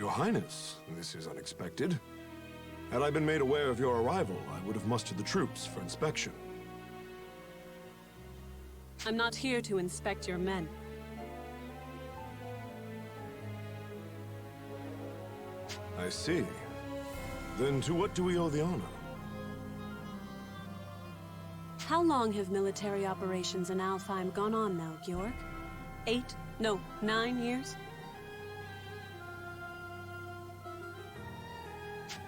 Your Highness, this is unexpected. Had I been made aware of your arrival, I would have mustered the troops for inspection. I'm not here to inspect your men. I see. Then to what do we owe the honor? How long have military operations in Alfheim gone on now, Georg? 8? No, 9 years?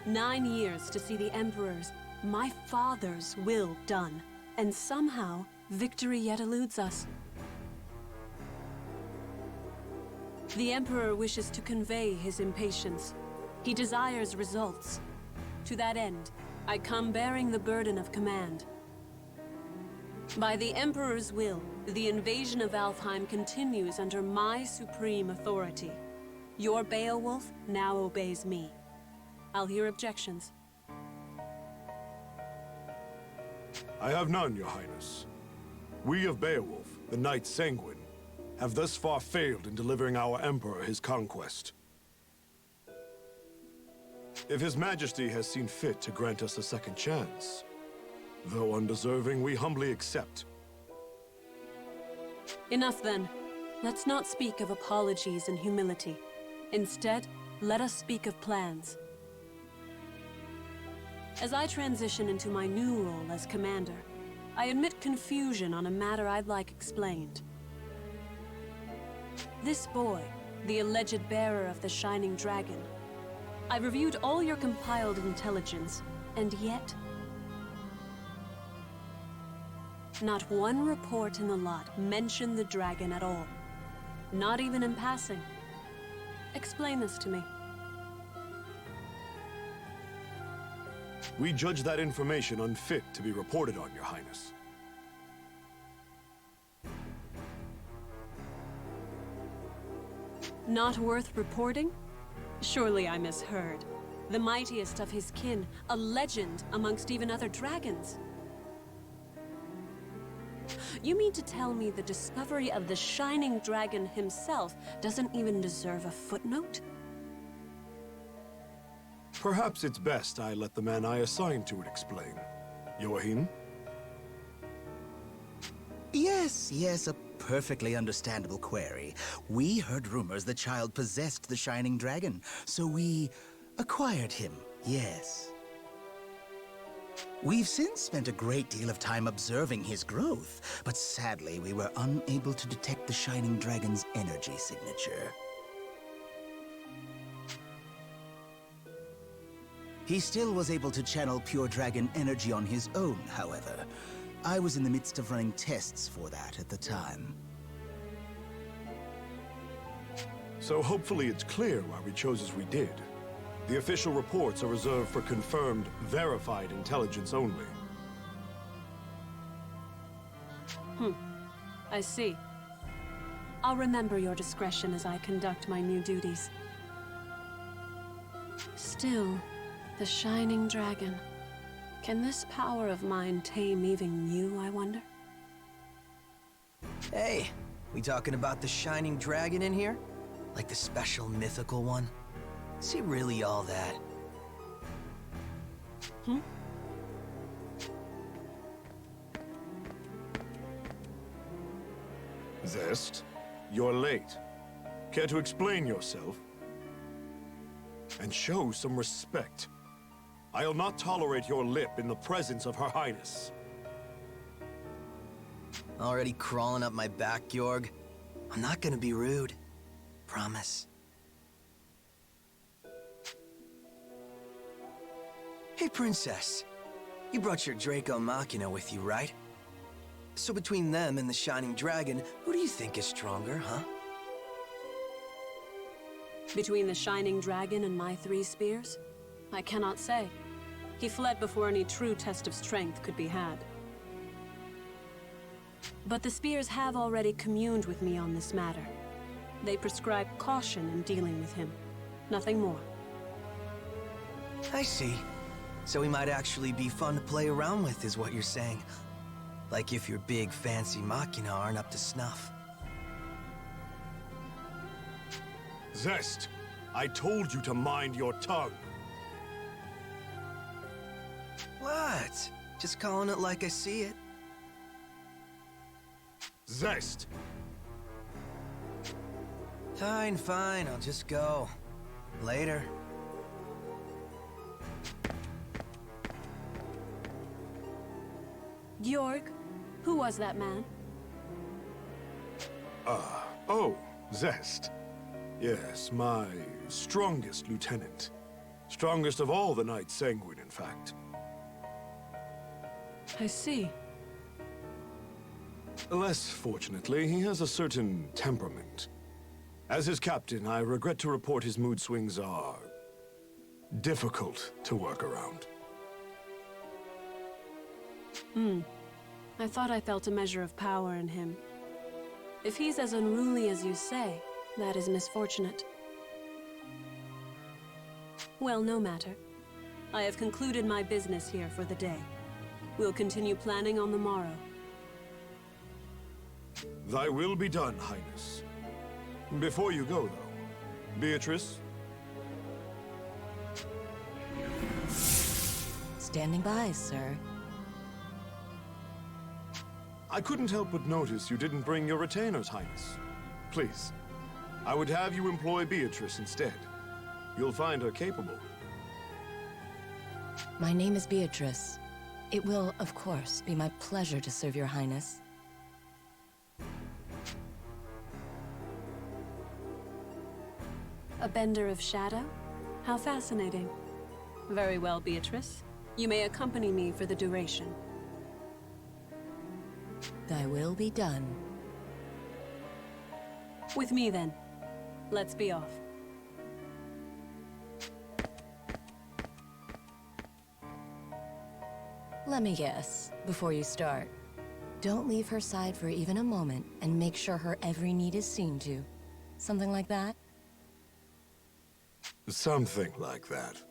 9 years to see the Emperor's, my father's will done. And somehow, victory yet eludes us. The Emperor wishes to convey his impatience. He desires results. To that end, I come bearing the burden of command. By the Emperor's will, the invasion of Alfheim continues under my supreme authority. Your Beowulf now obeys me. I'll hear objections. I have none, Your Highness. We of Beowulf, the Knights Sanguine, have thus far failed in delivering our Emperor his conquest. If His Majesty has seen fit to grant us a second chance, though undeserving, we humbly accept. Enough then. Let's not speak of apologies and humility. Instead, let us speak of plans. As I transition into my new role as commander, I admit confusion on a matter I'd like explained. This boy, the alleged bearer of the Shining Dragon, I reviewed all your compiled intelligence, and yet... not one report in the lot mentioned the dragon at all. Not even in passing. Explain this to me. We judge that information unfit to be reported on, Your Highness. Not worth reporting? Surely I misheard. The mightiest of his kin, a legend amongst even other dragons. You mean to tell me the discovery of the Shining Dragon himself doesn't even deserve a footnote? Perhaps it's best I let the man I assigned to it explain. Joachim? Yes, a perfectly understandable query. We heard rumors the child possessed the Shining Dragon, so we acquired him, yes. We've since spent a great deal of time observing his growth, but sadly we were unable to detect the Shining Dragon's energy signature. He still was able to channel pure dragon energy on his own, however. I was in the midst of running tests for that at the time. So hopefully it's clear why we chose as we did. The official reports are reserved for confirmed, verified intelligence only. I see. I'll remember your discretion as I conduct my new duties. Still, the Shining Dragon. Can this power of mine tame even you, I wonder? Hey, we talking about the Shining Dragon in here? Like the special mythical one? Is he really all that? Zest, you're late. Care to explain yourself? And show some respect. I'll not tolerate your lip in the presence of Her Highness. Already crawling up my back, Georg? I'm not gonna be rude. Promise. Hey, Princess. You brought your Draco Machina with you, right? So between them and the Shining Dragon, who do you think is stronger, huh? Between the Shining Dragon and my 3 spears? I cannot say. He fled before any true test of strength could be had. But the spears have already communed with me on this matter. They prescribe caution in dealing with him. Nothing more. I see. So he might actually be fun to play around with, is what you're saying. Like if your big, fancy Machina aren't up to snuff. Zest, I told you to mind your tongue. What? Just calling it like I see it. Zest! Fine, fine, I'll just go. Later. Georg, who was that man? Oh, Zest. Yes, my strongest lieutenant. Strongest of all the Knights Sanguine, in fact. I see. Less fortunately, he has a certain temperament. As his captain, I regret to report his mood swings are difficult to work around. I thought I felt a measure of power in him. If he's as unruly as you say, that is misfortunate. Well, no matter. I have concluded my business here for the day. We'll continue planning on the morrow. Thy will be done, Highness. Before you go, though, Beatrice? Standing by, sir. I couldn't help but notice you didn't bring your retainers, Highness. Please, I would have you employ Beatrice instead. You'll find her capable. My name is Beatrice. It will, of course, be my pleasure to serve your highness. A bender of shadow? How fascinating. Very well, Beatrice. You may accompany me for the duration. Thy will be done. With me, then. Let's be off. Let me guess, before you start. Don't leave her side for even a moment, and make sure her every need is seen to. Something like that? Something like that.